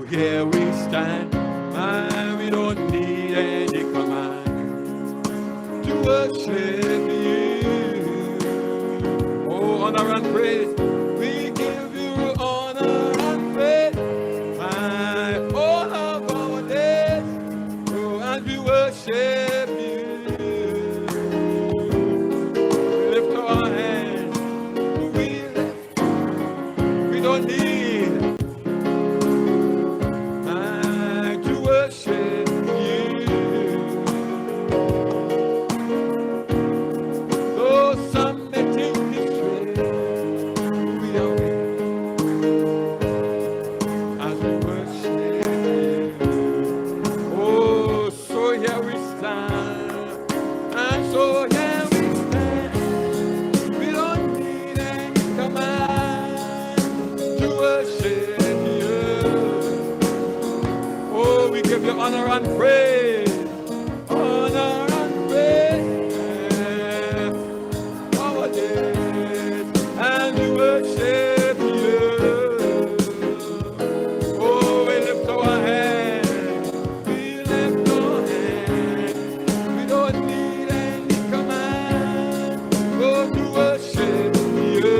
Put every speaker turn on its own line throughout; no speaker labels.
here we stand, and we don't need any command to worship you. Oh, honor and praise, we give you honor and praise, my all of our days. Oh, and we worship you. Lift our hands, we don't need honor and praise, honor and praise, our days, and we worship you. Oh, we lift our hands, we lift our hands, we don't need any command, oh, to worship you.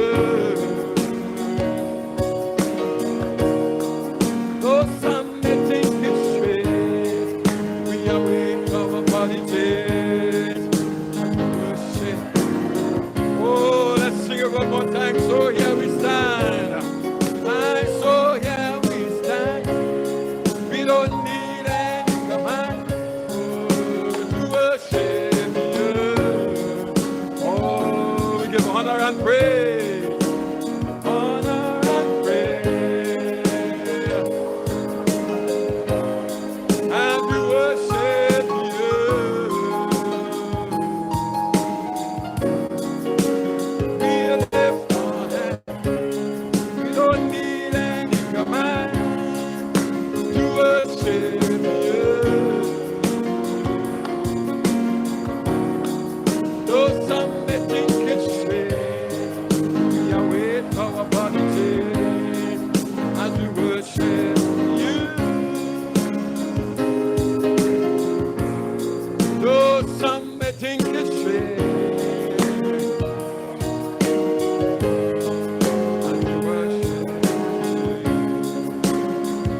Oh, some may think it's one more time. So here we stand. So here we stand. We don't need any command to worship you. Oh, we give honor and praise. Honor and praise. And we worship you. Some may think it's strange.